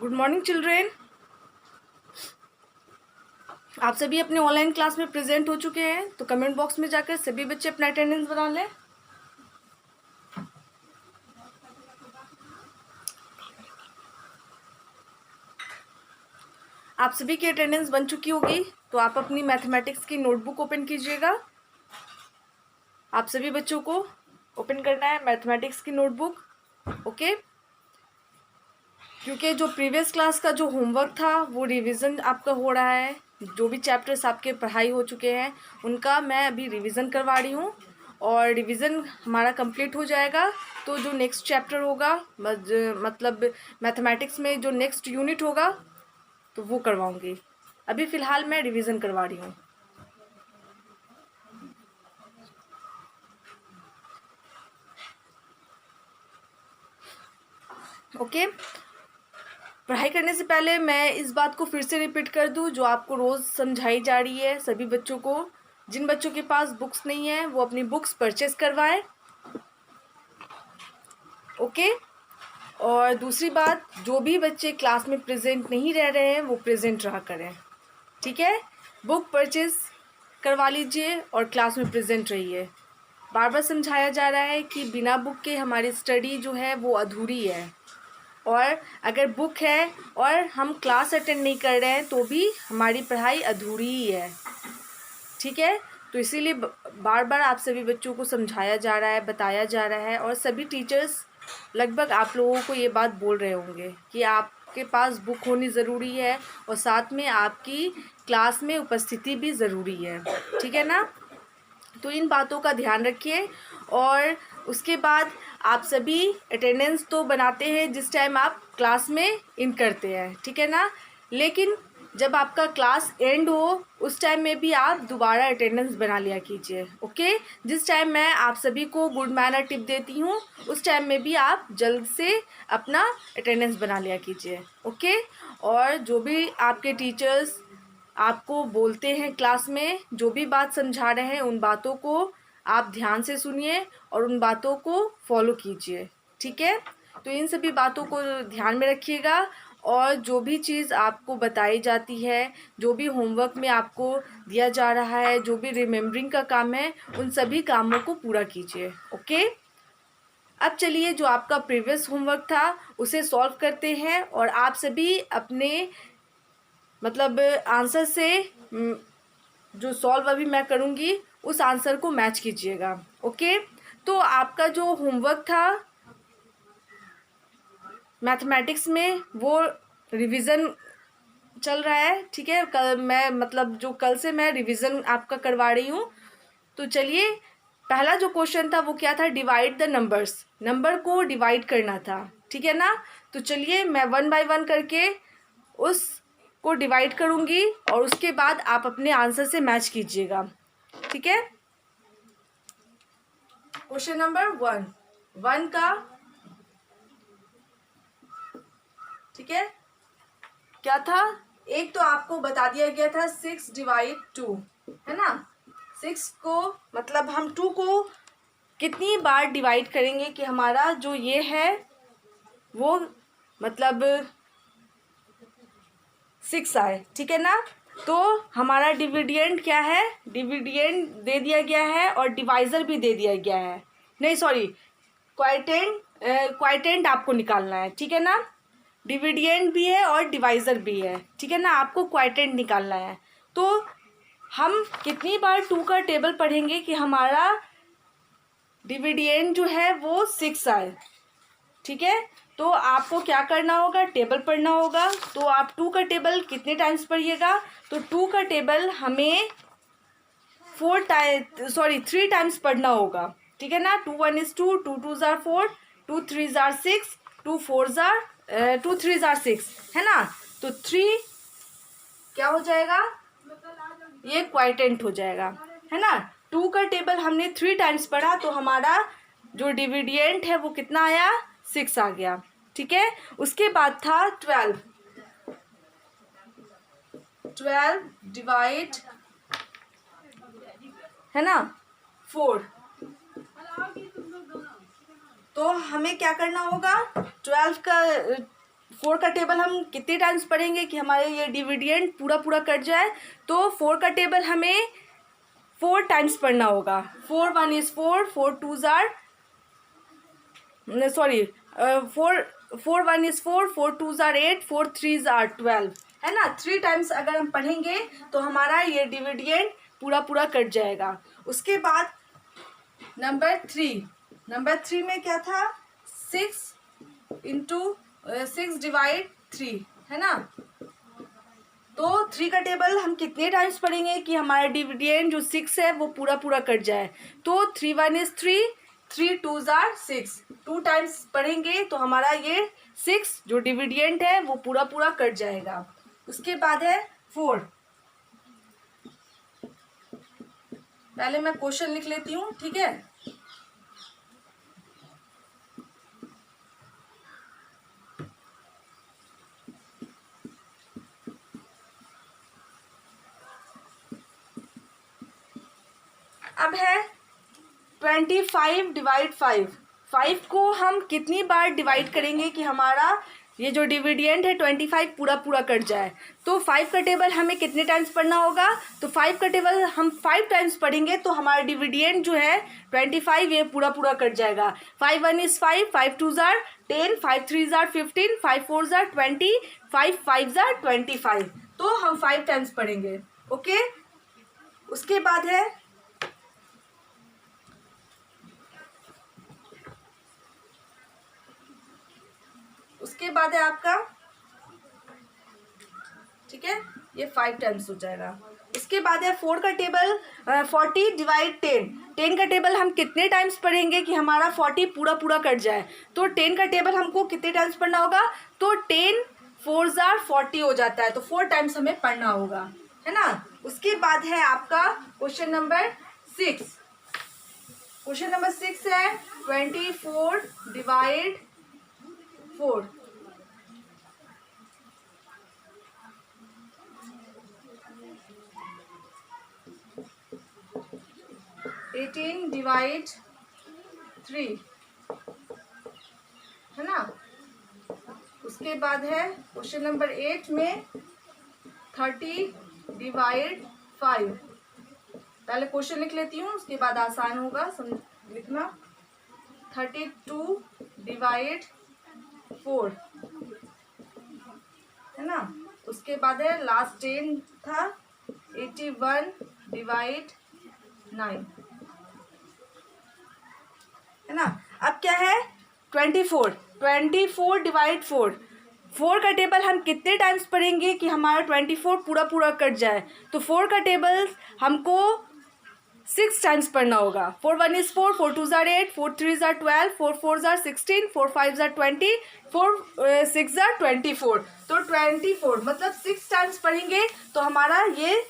Good morning children. आप सभी अपने ऑनलाइन क्लास में प्रेजेंट हो चुके हैं, तो कमेंट बॉक्स में जाकर सभी बच्चे अपना अटेंडेंस बना लें। आप सभी की अटेंडेंस बन चुकी होगी, तो आप अपनी मैथमेटिक्स की नोटबुक ओपन कीजिएगा। आप सभी बच्चों को ओपन करना है मैथमेटिक्स की नोटबुक, ओके। क्योंकि जो प्रीवियस क्लास का जो होमवर्क था वो रिवीजन आपका हो रहा है। जो भी चैप्टर्स आपके पढ़ाई हो चुके हैं उनका मैं अभी रिवीजन करवा रही हूँ, और रिवीजन हमारा कंप्लीट हो जाएगा तो जो नेक्स्ट चैप्टर होगा, मतलब मैथमेटिक्स में जो नेक्स्ट यूनिट होगा तो वो करवाऊँगी। अभी फ़िलहाल मैं रिवीजन करवा रही हूँ, ओके। पढ़ाई करने से पहले मैं इस बात को फिर से रिपीट कर दूं जो आपको रोज़ समझाई जा रही है सभी बच्चों को। जिन बच्चों के पास बुक्स नहीं है वो अपनी बुक्स परचेस करवाएं, ओके। और दूसरी बात, जो भी बच्चे क्लास में प्रेजेंट नहीं रह रहे हैं वो प्रेजेंट रहा करें, ठीक है। बुक परचेस करवा लीजिए और क्लास में प्रेजेंट रहिए। बार बार समझाया जा रहा है कि बिना बुक के हमारी स्टडी जो है वो अधूरी है, और अगर बुक है और हम क्लास अटेंड नहीं कर रहे हैं तो भी हमारी पढ़ाई अधूरी ही है, ठीक है। तो इसीलिए बार बार आप सभी बच्चों को समझाया जा रहा है, बताया जा रहा है, और सभी टीचर्स लगभग आप लोगों को ये बात बोल रहे होंगे कि आपके पास बुक होनी ज़रूरी है और साथ में आपकी क्लास में उपस्थिति भी ज़रूरी है, ठीक है ना। तो इन बातों का ध्यान रखिए। और उसके बाद आप सभी अटेंडेंस तो बनाते हैं जिस टाइम आप क्लास में इन करते हैं, ठीक है ना। लेकिन जब आपका क्लास एंड हो उस टाइम में भी आप दोबारा अटेंडेंस बना लिया कीजिए, ओके। जिस टाइम मैं आप सभी को गुड मैनर टिप देती हूँ उस टाइम में भी आप जल्द से अपना अटेंडेंस बना लिया कीजिए, ओके। और जो भी आपके टीचर्स आपको बोलते हैं क्लास में, जो भी बात समझा रहे हैं उन बातों को आप ध्यान से सुनिए और उन बातों को फॉलो कीजिए, ठीक है। तो इन सभी बातों को ध्यान में रखिएगा, और जो भी चीज़ आपको बताई जाती है, जो भी होमवर्क में आपको दिया जा रहा है, जो भी रिमेम्बरिंग का काम है, उन सभी कामों को पूरा कीजिए, ओके। अब चलिए जो आपका प्रीवियस होमवर्क था उसे सॉल्व करते हैं, और आप सभी अपने मतलब आंसर से जो सॉल्व अभी मैं करूँगी उस आंसर को मैच कीजिएगा, ओके। तो आपका जो होमवर्क था मैथमेटिक्स में वो रिवीजन चल रहा है, ठीक है। कल मैं जो कल से मैं रिवीजन आपका करवा रही हूँ। तो चलिए, पहला जो क्वेश्चन था वो क्या था, डिवाइड द नंबर्स, नंबर को डिवाइड करना था, ठीक है ना। तो चलिए मैं 1 बाय 1 करके उस को डिवाइड करूँगी और उसके बाद आप अपने आंसर से मैच कीजिएगा, ठीक है। क्वेश्चन नंबर 1 का, ठीक है, क्या था। एक तो आपको बता दिया गया था 6 डिवाइड 2, है ना। 6 को मतलब हम 2 को कितनी बार डिवाइड करेंगे कि हमारा जो ये है वो मतलब 6 आए, ठीक है ना। तो हमारा डिविडेंड क्या है, डिविडेंड दे दिया गया है और डिवाइज़र भी दे दिया गया है, नहीं सॉरी, क्वाइटेंट आपको निकालना है, ठीक है ना। डिविडेंड भी है और डिवाइज़र भी है, ठीक है ना, आपको क्वाइटेंट निकालना है। तो हम कितनी बार 2 का टेबल पढ़ेंगे कि हमारा डिविडेंड जो है वो 6 आए, ठीक है। तो आपको क्या करना होगा, टेबल पढ़ना होगा। तो आप 2 का टेबल कितने टाइम्स पढ़िएगा, तो 2 का टेबल हमें 3 टाइम्स पढ़ना होगा, ठीक है ना। 2 1 is 2, 2 2 are 4, 2 3 are 6, 2 3 are 6, है ना। तो 3 क्या हो जाएगा, ये क्वाइटेंट हो जाएगा, है ना। 2 का टेबल हमने 3 टाइम्स पढ़ा तो हमारा जो डिविडेंट है वो कितना आया, 6 आ गया, ठीक है। उसके बाद था 12 डिवाइड, है ना, 4। तो हमें क्या करना होगा, 12 का 4 का टेबल हम कितने टाइम्स पढ़ेंगे कि हमारे ये डिविडेंड पूरा पूरा कट जाए? तो 4 का टेबल हमें 4 टाइम्स पढ़ना होगा। 4 1 is 4, 4 2 are sorry 4 1 is 4, 4 2 are 8, 4 3 are 12, है ना। 3 टाइम्स अगर हम पढ़ेंगे तो हमारा ये डिविडेंड पूरा पूरा कट जाएगा। उसके बाद नंबर 3 में क्या था? 6 इंटू 6 डिवाइड 3, है ना। तो 3 का टेबल हम कितने टाइम्स पढ़ेंगे कि हमारा डिविडेंड जो 6 है वो पूरा पूरा कट जाए? तो 3 1 इज़ 3, 3 2 आर 6, 2 टाइम्स पढ़ेंगे तो हमारा ये 6 जो डिविडेंड है वो पूरा पूरा कट जाएगा। उसके बाद है 4। पहले मैं क्वेश्चन लिख लेती हूँ, ठीक है। अब है 25 डिवाइड 5 को हम कितनी बार डिवाइड करेंगे कि हमारा ये जो डिविडेंड है 25 पूरा पूरा कट जाए? तो 5 का टेबल हमें कितने टाइम्स पढ़ना होगा? तो 5 का टेबल हम 5 टाइम्स पढ़ेंगे तो हमारा डिविडेंड जो है 25 ये पूरा पूरा कट जाएगा। 5 1 is 5, 5 2 are 10, 5 3 are 15, 5 4 are 20, 5 5 are 25। तो हम 5 टाइम्स पढ़ेंगे, ओके। उसके बाद है आपका, ठीक है, ये 5 टाइम्स हो जाएगा। उसके बाद है 4 का टेबल 40 डिवाइड 10। 10 का टेबल हम कितने टाइम्स पढ़ेंगे कि हमारा 40 पूरा पूरा कट जाए? तो 10 का टेबल हमको कितने टाइम्स पढ़ना होगा? तो 10 4 आर 40 हो जाता है, तो 4 टाइम्स हमें पढ़ना होगा, है ना। उसके बाद है आपका क्वेश्चन नंबर 6। क्वेश्चन नंबर 6 है 24 डिवाइड 4। 18 डिवाइड 3, है ना। उसके बाद है क्वेश्चन नंबर 8 में 30 डिवाइड 5। पहले क्वेश्चन लिख लेती हूँ, उसके बाद आसान होगा लिखना। 32 डिवाइड 4, है ना। उसके बाद है लास्ट 10 था 81 डिवाइड 9, है ना। अब क्या है 24 डिवाइड 4 का टेबल हम कितने टाइम्स पढ़ेंगे कि हमारा 24 पूरा पूरा कट जाए? तो 4 का टेबल हमको 6 टाइम्स पढ़ना होगा। 4 1 is 4, 4 2 are 8, 4 3 are 12, 4 4 are 16, 4 5 are 20, 4 6 are 24। तो 24 मतलब 6 टाइम्स पढ़ेंगे तो हमारा ये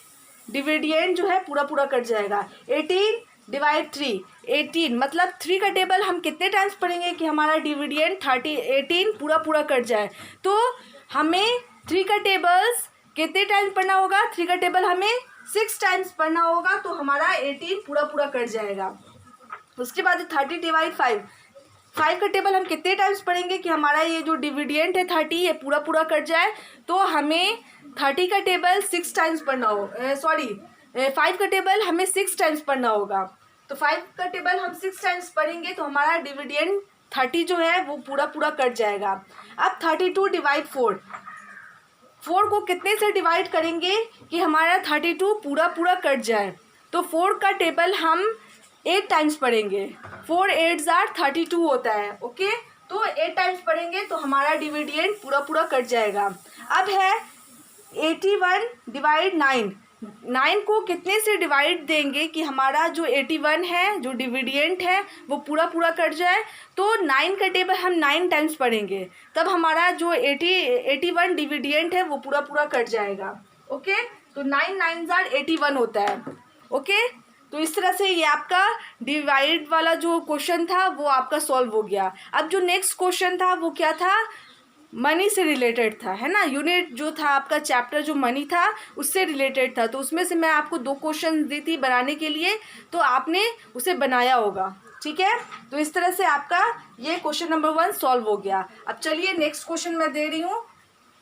डिविडेंड जो है पूरा पूरा कट जाएगा। 18 डिवाइड 3, 18 मतलब 3 का टेबल हम कितने टाइम्स पढ़ेंगे कि हमारा डिविडेंड 18 पूरा पूरा कट जाए? तो हमें 3 का टेबल्स कितने टाइम्स पढ़ना होगा? 3 का टेबल हमें 6 टाइम्स पढ़ना होगा तो हमारा 18 पूरा पूरा कट जाएगा। उसके बाद 30 डिवाइड 5 का टेबल हम कितने टाइम्स पढ़ेंगे कि हमारा ये जो डिविडेंड है 30 ये पूरा पूरा कट जाए? तो हमें 30 का टेबल 6 टाइम्स पढ़ना हो 5 का टेबल हमें 6 टाइम्स पढ़ना होगा। तो 5 का टेबल हम 6 टाइम्स पढ़ेंगे तो हमारा डिविडेंड 30 जो है वो पूरा पूरा कट जाएगा। अब 32 डिवाइड 4 को कितने से डिवाइड करेंगे कि हमारा 32 पूरा पूरा कट जाए? तो 4 का टेबल हम 8 टाइम्स पढ़ेंगे। 4 8 आर 32 होता है, ओके। तो 8 टाइम्स पढ़ेंगे तो हमारा डिविडेंड पूरा पूरा कट जाएगा। अब है 81 डिवाइड 9 को कितने से डिवाइड देंगे कि हमारा जो 81 है जो डिविडेंड है वो पूरा पूरा कट जाए? तो 9 का टेबल हम 9 टाइम्स पढ़ेंगे तब हमारा जो 81 डिविडेंड है वो पूरा पूरा कट जाएगा, ओके। तो 9 9 आर 81 होता है, ओके। तो इस तरह से ये आपका डिवाइड वाला जो क्वेश्चन था वो आपका सॉल्व हो गया। अब जो नेक्स्ट क्वेश्चन था वो क्या था? मनी से रिलेटेड था, है ना। यूनिट जो था आपका चैप्टर जो मनी था उससे रिलेटेड था। तो उसमें से मैं आपको 2 क्वेश्चन दी थी बनाने के लिए, तो आपने उसे बनाया होगा। ठीक है, तो इस तरह से आपका ये क्वेश्चन नंबर 1 सॉल्व हो गया। अब चलिए नेक्स्ट क्वेश्चन मैं दे रही हूँ,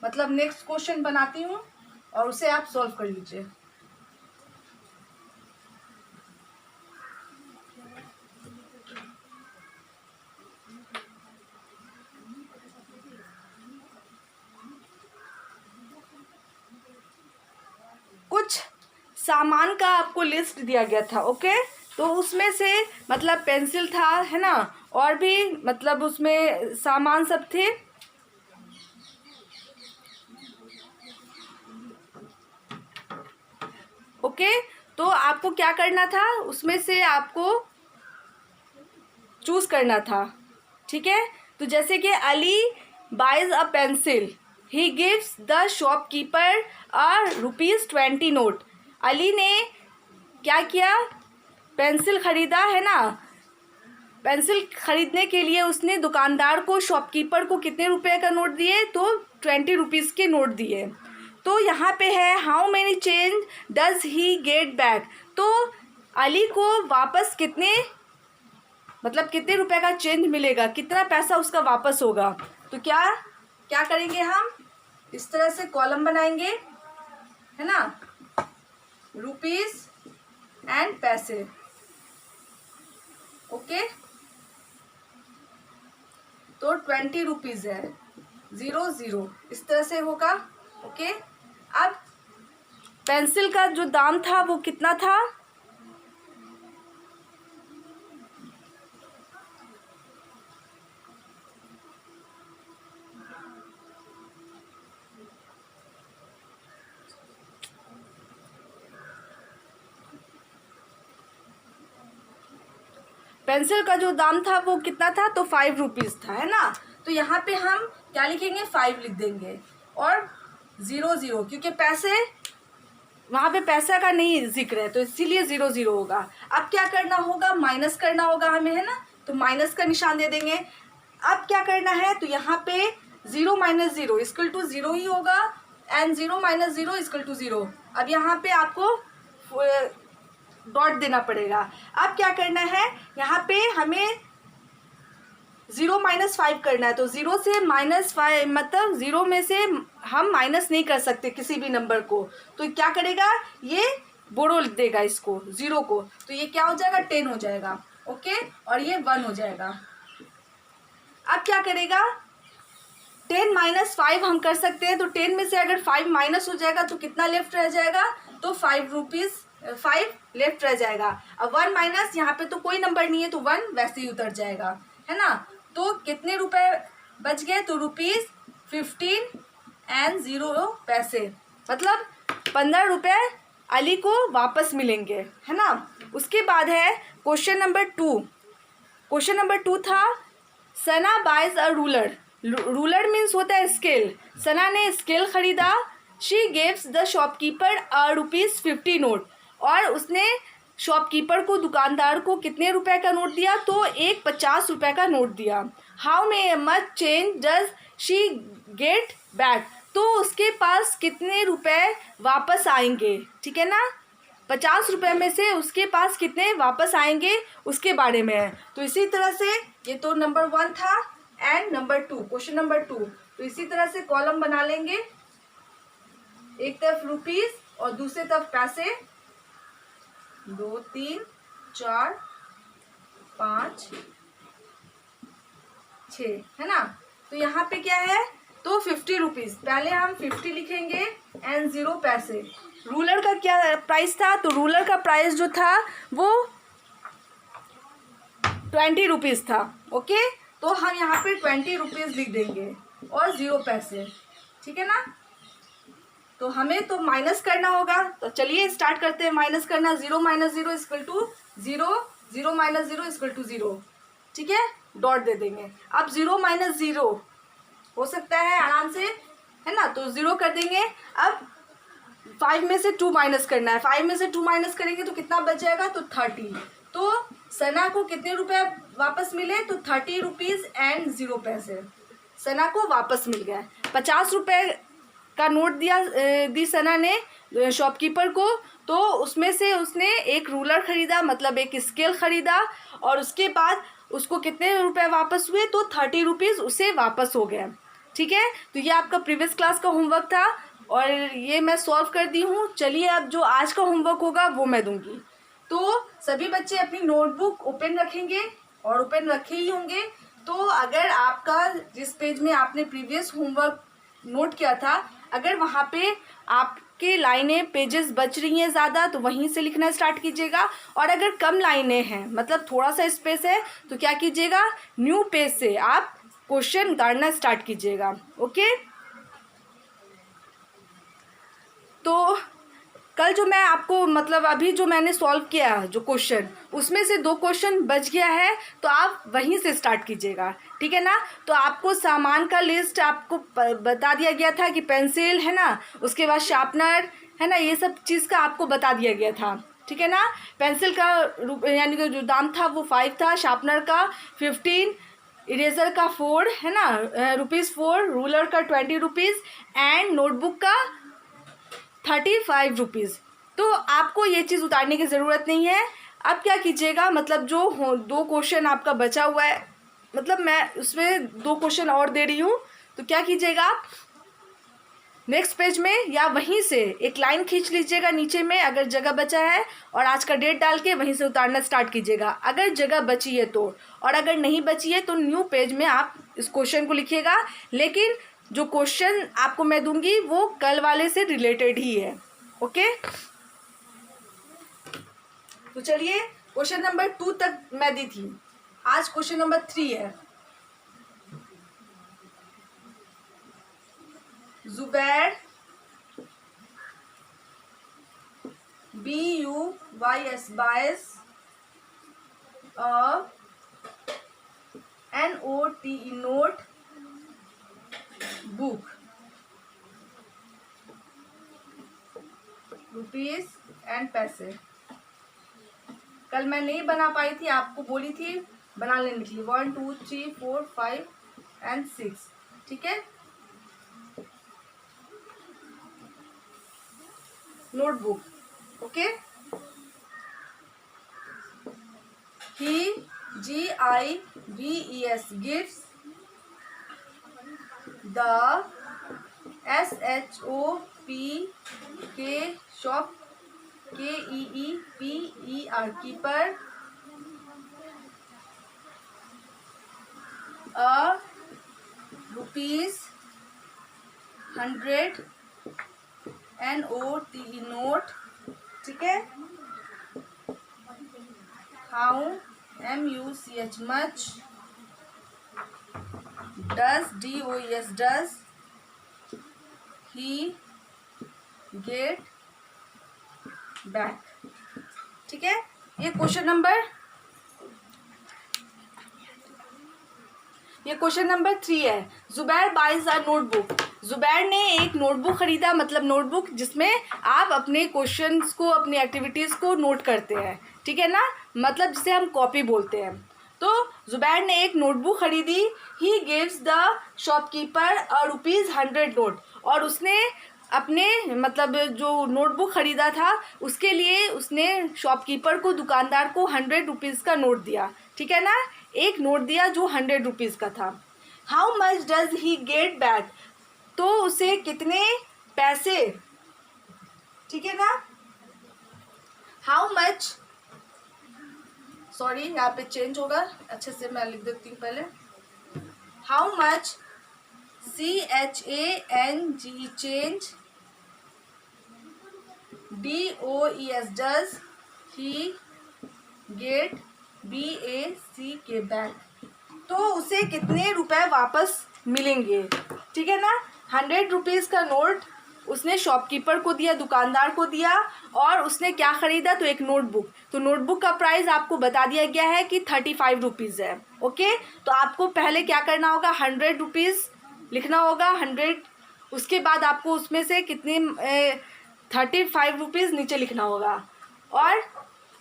मतलब नेक्स्ट क्वेश्चन बनाती हूँ और उसे आप सॉल्व कर लीजिए। कुछ सामान का आपको लिस्ट दिया गया था, ओके, तो उसमें से मतलब पेंसिल था, है ना, और भी मतलब उसमें सामान सब थे। ओके, तो आपको क्या करना था, उसमें से आपको चूज करना था। ठीक है, तो जैसे कि अली बाइज अ पेंसिल, ही gives the shopkeeper a ₹20 note. Ali ने क्या किया, पेंसिल खरीदा, है ना, पेंसिल खरीदने के लिए उसने दुकानदार को, शॉपकीपर को कितने रुपए का नोट दिए, तो ₹20 के नोट दिए। तो यहाँ पे है how many change does he get back, तो अली को वापस कितने, मतलब कितने रुपए का चेंज मिलेगा, कितना पैसा उसका वापस होगा। तो क्या क्या करेंगे हम, इस तरह से कॉलम बनाएंगे, है ना, रुपीस एंड पैसे। ओके, तो ₹20 है, 0 इस तरह से होगा। ओके, अब पेंसिल का जो दाम था वो कितना था, पेंसिल का जो दाम था वो कितना था, तो ₹5 था, है ना। तो यहाँ पे हम क्या लिखेंगे, 5 लिख देंगे और 0 क्योंकि पैसे वहाँ पे पैसा का नहीं जिक्र है, तो इसीलिए 0 होगा। अब क्या करना होगा, माइनस करना होगा हमें, है ना, तो माइनस का निशान दे देंगे। अब क्या करना है, तो यहाँ पे 0 - 0 = 0 ही होगा, एंड 0 - 0 = 0। अब यहाँ पे आपको डॉट देना पड़ेगा। अब क्या करना है, यहाँ पे हमें 0 - 5 करना है, तो 0 से -5 मतलब 0 में से हम माइनस नहीं कर सकते किसी भी नंबर को, तो क्या करेगा, ये बोरो लिख देगा इसको 0 को, तो ये क्या हो जाएगा, 10 हो जाएगा। ओके, और ये 1 हो जाएगा। अब क्या करेगा, 10 - 5 हम कर सकते हैं, तो 10 में से अगर 5 माइनस हो जाएगा तो कितना लेफ्ट रह जाएगा, तो ₹5 लेफ्ट रह जाएगा। अब 1 माइनस, यहाँ पे तो कोई नंबर नहीं है तो 1 वैसे ही उतर जाएगा, है ना। तो कितने रुपए बच गए, तो ₹15 एंड 0 पैसे, मतलब ₹15 अली को वापस मिलेंगे, है ना। उसके बाद है क्वेश्चन नंबर 2। क्वेश्चन नंबर 2 था Sana buys a ruler. Ruler means होता है स्केल। सना ने स्केल खरीदा। She gives the shopkeeper a ₹50 note, और उसने शॉपकीपर को, दुकानदार को कितने रुपए का नोट दिया, तो एक ₹50 का नोट दिया। How much change does she get back, तो उसके पास कितने रुपए वापस आएंगे, ठीक है ना, ₹50 में से उसके पास कितने वापस आएंगे उसके बारे में है। तो इसी तरह से ये तो नंबर 1 था, एंड नंबर 2, क्वेश्चन नंबर 2, तो इसी तरह से कॉलम बना लेंगे, एक तरफ रुपीस और दूसरे तरफ पैसे, 2 3 4 5 6, है ना। तो यहाँ पे क्या है, तो ₹50, पहले हम 50 लिखेंगे एंड 0 पैसे। रूलर का क्या प्राइस था, तो रूलर का प्राइस जो था वो ₹20 था। ओके, तो हम यहाँ पे ₹20 लिख देंगे और 0 पैसे, ठीक है ना। तो हमें तो माइनस करना होगा, तो चलिए स्टार्ट करते हैं माइनस करना। 0 - 0 = 0, 0 - 0 = 0, ठीक है, डॉट दे देंगे। अब 0 - 0 हो सकता है आराम से, है ना, तो 0 कर देंगे। अब 5 में से 2 माइनस करना है, 5 में से 2 माइनस करेंगे तो कितना बच जाएगा, तो 30। तो सना को कितने रुपए वापस मिले, तो ₹30 एंड 0 पैसे सना को वापस मिल गया। ₹50 का नोट दी सना ने शॉपकीपर को, तो उसमें से उसने एक रूलर खरीदा, मतलब एक स्केल खरीदा, और उसके बाद उसको कितने रुपए वापस हुए, तो 30 रुपीज़ उसे वापस हो गए। ठीक है, तो ये आपका प्रीवियस क्लास का होमवर्क था और ये मैं सॉल्व कर दी हूँ। चलिए अब जो आज का होमवर्क होगा वो मैं दूंगी। तो सभी बच्चे अपनी नोटबुक ओपन रखेंगे और ओपन रखे ही होंगे। तो अगर आपका जिस पेज में आपने प्रीवियस होमवर्क नोट किया था, अगर वहाँ पे आपके लाइनें पेजेस बच रही हैं ज़्यादा, तो वहीं से लिखना स्टार्ट कीजिएगा। और अगर कम लाइनें हैं, मतलब थोड़ा सा स्पेस है, तो क्या कीजिएगा, न्यू पेज से आप क्वेश्चन उतारना स्टार्ट कीजिएगा। ओके, तो कल जो मैं आपको मतलब अभी जो मैंने सॉल्व किया जो क्वेश्चन, उसमें से 2 क्वेश्चन बच गया है, तो आप वहीं से स्टार्ट कीजिएगा। ठीक है ना। तो आपको सामान का लिस्ट आपको बता दिया गया था कि पेंसिल है ना, उसके बाद शार्पनर है ना, ये सब चीज़ का आपको बता दिया गया था। ठीक है ना। पेंसिल का यानी कि जो दाम था वो 5 था, शार्पनर का 15, इरेजर का 4 है ना, ₹4, रूलर का 20 रुपीज़ एंड नोटबुक का 35 रुपीज़। तो आपको ये चीज़ उतारने की ज़रूरत नहीं है। अब क्या कीजिएगा, मतलब जो 2 क्वेश्चन आपका बचा हुआ है, मतलब मैं उसमें 2 क्वेश्चन और दे रही हूँ, तो क्या कीजिएगा आप नेक्स्ट पेज में या वहीं से एक लाइन खींच लीजिएगा नीचे में अगर जगह बचा है, और आज का डेट डाल के वहीं से उतारना स्टार्ट कीजिएगा अगर जगह बची है तो। और अगर नहीं बची है तो न्यू पेज में आप इस क्वेश्चन को लिखिएगा। लेकिन जो क्वेश्चन आपको मैं दूंगी वो कल वाले से रिलेटेड ही है। ओके, तो चलिए क्वेश्चन नंबर 2 तक मैं दी थी, आज क्वेश्चन नंबर 3 है। Zubair BUYS buys a NOTE note book rupees and पैसे। कल मैं नहीं बना पाई थी, आपको बोली थी बना लेने के लिए 1 2 3 4 5 एंड 6। ठीक है, notebook. Okay, he GIVES gives the shop KEEPER keeper a ₹100 NOTE note। ठीक है, how MUCH much does does he get back। ठीक है, ये क्वेश्चन नंबर 3 है। Zubair buys a notebook. Zubair ने एक नोटबुक खरीदा, मतलब नोटबुक जिसमें आप अपने क्वेश्चंस को, अपनी एक्टिविटीज़ को नोट करते हैं। ठीक है ना, मतलब जिसे हम कॉपी बोलते हैं। तो जुबैर ने एक नोटबुक खरीदी। ही gives the shopkeeper a ₹100 note, और उसने अपने मतलब जो नोटबुक ख़रीदा था उसके लिए उसने शॉपकीपर को, दुकानदार को 100 रुपीज़ का नोट दिया। ठीक है ना, एक नोट दिया जो 100 रुपीज़ का था। How much does he get back, तो उसे कितने पैसे, ठीक है ना, हाउ मच, सॉरी यहाँ पे चेंज होगा, अच्छे से मैं लिख देती हूँ पहले। How much CHANG change DOES does he get BACK back, तो उसे कितने रुपए वापस मिलेंगे। ठीक है ना, 100 रुपीज़ का नोट उसने शॉपकीपर को दिया, दुकानदार को दिया, और उसने क्या ख़रीदा, तो एक नोटबुक। तो नोटबुक का प्राइस आपको बता दिया गया है कि 35 रुपीज़ है। ओके, तो आपको पहले क्या करना होगा, 100 रुपीज़ लिखना होगा, 100, उसके बाद आपको उसमें से कितने 35 रुपीज़ नीचे लिखना होगा। और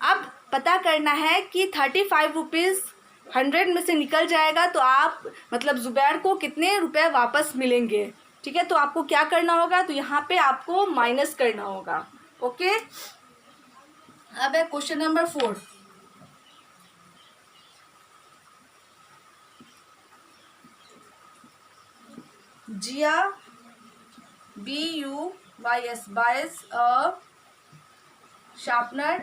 अब पता करना है कि 35 रुपीज़ 100 में से निकल जाएगा तो आप मतलब जुबैर को कितने रुपए वापस मिलेंगे। ठीक है, तो आपको क्या करना होगा, तो यहाँ पे आपको माइनस करना होगा। ओके, अब है question number 4। Jiya BUYS buys a sharpener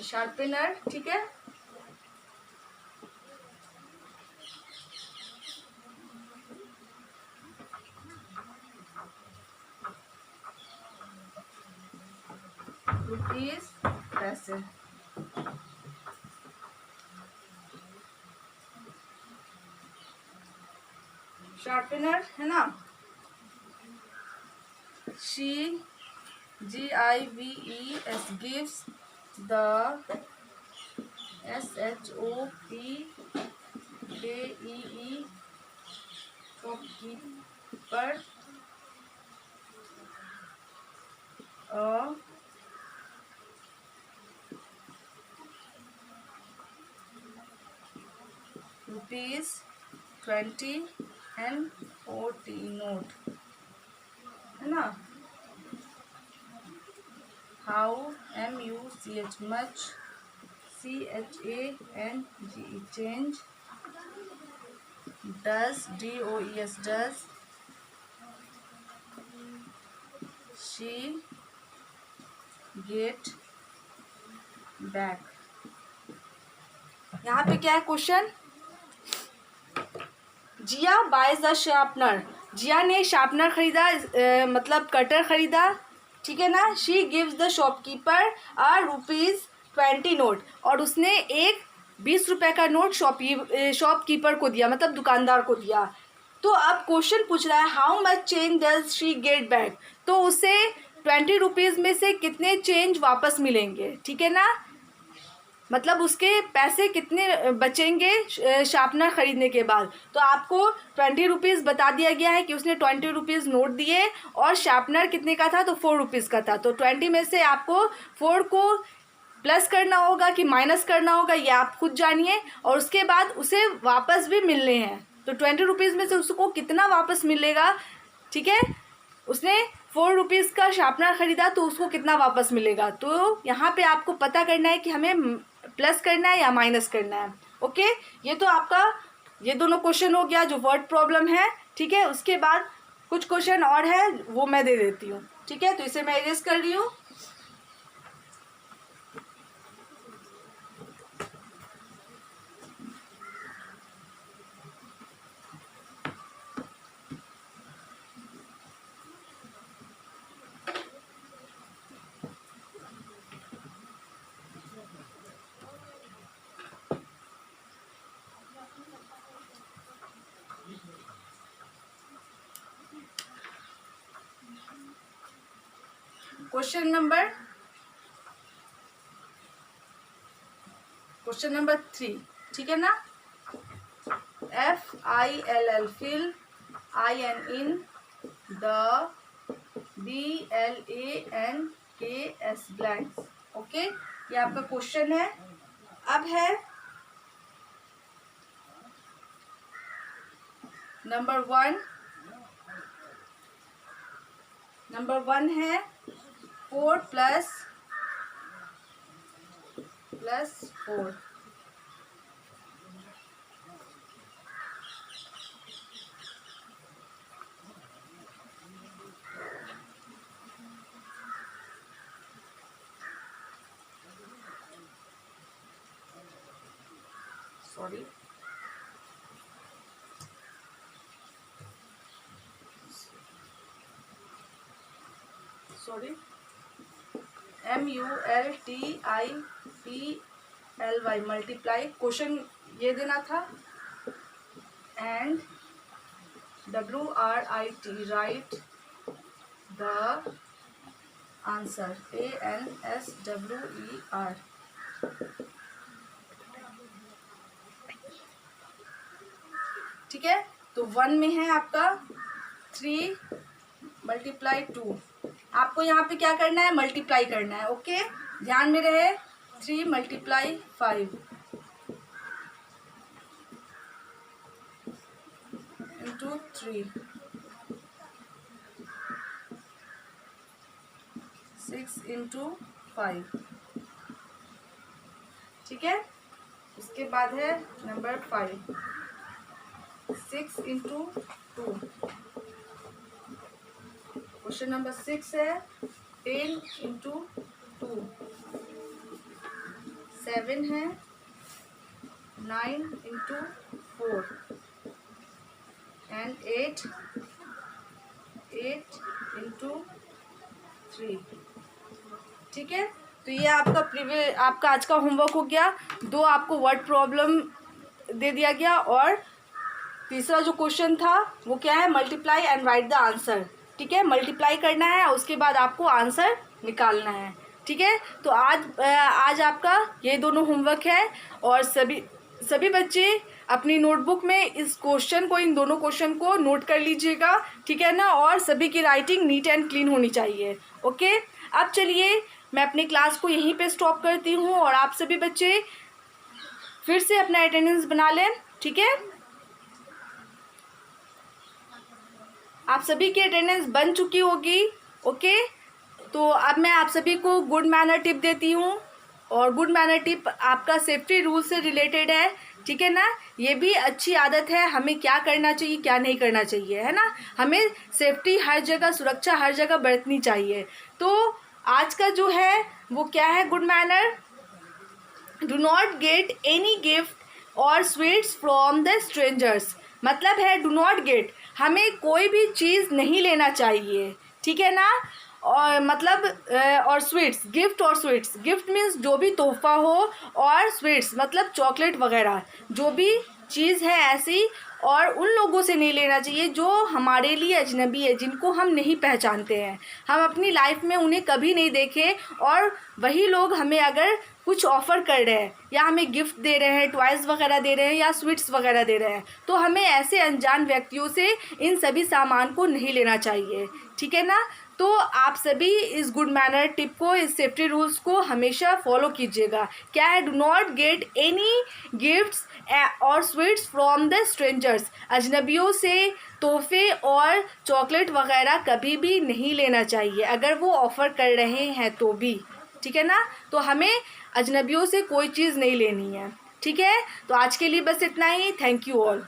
sharpener ठीक है। रुपीज पैसे। शार्पनर है ना, GIVES gives the SHOPKEE shopkeeper a ₹20 and 40 note, है ना। How MUCH much CHANGE change does DOES does she get back। यहाँ पे क्या है question, Jiya buys the sharpener, Jiya ने शार्पनर खरीदा, मतलब कटर खरीदा, ठीक है ना। She gives the shopkeeper a ₹20 note, और उसने एक 20 रुपये का नोट शॉपकीपर को दिया, मतलब दुकानदार को दिया। तो अब क्वेश्चन पूछ रहा है how much change does she get back, तो उसे 20 रुपीज़ में से कितने चेंज वापस मिलेंगे, ठीक है ना। मतलब उसके पैसे कितने बचेंगे शार्पनर ख़रीदने के बाद। तो आपको 20 रुपीज़ बता दिया गया है कि उसने 20 रुपीज़ नोट दिए, और शार्पनर कितने का था, तो 4 रुपीज़ का था। तो 20 में से आपको 4 को प्लस करना होगा कि माइनस करना होगा, ये आप खुद जानिए। और उसके बाद उसे वापस भी मिलने हैं, तो 20 रुपीज़ में से उसको कितना वापस मिलेगा, ठीक है। उसने 4 रुपीज़ का शार्पनर ख़रीदा, तो उसको कितना वापस मिलेगा। तो यहाँ पे आपको पता करना है कि हमें प्लस करना है या माइनस करना है। ओके, ये तो आपका ये दोनों क्वेश्चन हो गया जो वर्ड प्रॉब्लम है, ठीक है। उसके बाद कुछ क्वेश्चन और है वो मैं दे देती हूँ, ठीक है। तो इसे मैं इरेज कर रही हूँ। क्वेश्चन नंबर 3, ठीक है ना। FILL fill IN in the BLANKS blanks। Okay, ये आपका क्वेश्चन है। अब है नंबर 1 है 4 plus 4। Sorry, MULTIPLY multiply, question ये देना था। And WRIT right the answer ANSWER। ठीक है, तो 1 में है आपका 3 × 2। आपको यहाँ पे क्या करना है, मल्टीप्लाई करना है। ओके, ध्यान में रहे, 3 × 5 × 3 6 इंटू 5, ठीक है। उसके बाद है नंबर 5, 6 इंटू 2। क्वेश्चन नंबर 6 है 10 इंटू 2, 7 है 9 इंटू 4 एंड 8 इंटू 3, ठीक है। तो ये आपका आज का होमवर्क हो गया। 2 आपको वर्ड प्रॉब्लम दे दिया गया और तीसरा जो क्वेश्चन था वो क्या है, multiply and right the answer, ठीक है। मल्टीप्लाई करना है, उसके बाद आपको आंसर निकालना है, ठीक है। तो आज आपका ये दोनों होमवर्क है और सभी बच्चे अपनी नोटबुक में इन दोनों क्वेश्चन को नोट कर लीजिएगा, ठीक है ना। और सभी की राइटिंग नीट एंड क्लीन होनी चाहिए, ओके। अब चलिए मैं अपनी क्लास को यहीं पे स्टॉप करती हूँ और आप सभी बच्चे फिर से अपना अटेंडेंस बना लें, ठीक है। आप सभी की अटेंडेंस बन चुकी होगी, ओके। तो अब मैं आप सभी को गुड मैनर टिप देती हूँ और गुड मैनर टिप आपका सेफ्टी रूल से रिलेटेड है, ठीक है ना। ये भी अच्छी आदत है, हमें क्या करना चाहिए क्या नहीं करना चाहिए, है ना। हमें सेफ्टी हर जगह, सुरक्षा हर जगह बरतनी चाहिए। तो आज का जो है वो क्या है good manner, do not get any gift और स्वीट्स फ्रॉम द स्ट्रेंजर्स। मतलब है डू नॉट गेट, हमें कोई भी चीज़ नहीं लेना चाहिए, ठीक है ना। और मतलब और स्वीट्स, गिफ्ट मीन्स जो भी तोहफा हो, और स्वीट्स मतलब चॉकलेट वगैरह, जो भी चीज़ है ऐसी, और उन लोगों से नहीं लेना चाहिए जो हमारे लिए अजनबी है, जिनको हम नहीं पहचानते हैं, हम अपनी लाइफ में उन्हें कभी नहीं देखे, और वही लोग हमें अगर कुछ ऑफ़र कर रहे हैं या हमें गिफ्ट दे रहे हैं, टॉयज़ वगैरह दे रहे हैं या स्वीट्स वगैरह दे रहे हैं, तो हमें ऐसे अनजान व्यक्तियों से इन सभी सामान को नहीं लेना चाहिए, ठीक है ना। तो आप सभी इस गुड मैनर टिप को, इस सेफ्टी रूल्स को हमेशा फॉलो कीजिएगा। क्या है, do not get any gifts और स्वीट्स फ्रॉम द स्ट्रेंजर्स। अजनबियों से तोहफे और चॉकलेट वगैरह कभी भी नहीं लेना चाहिए, अगर वो ऑफ़र कर रहे हैं तो भी, ठीक है ना। तो हमें अजनबियों से कोई चीज़ नहीं लेनी है, ठीक है। तो आज के लिए बस इतना ही। Thank you all.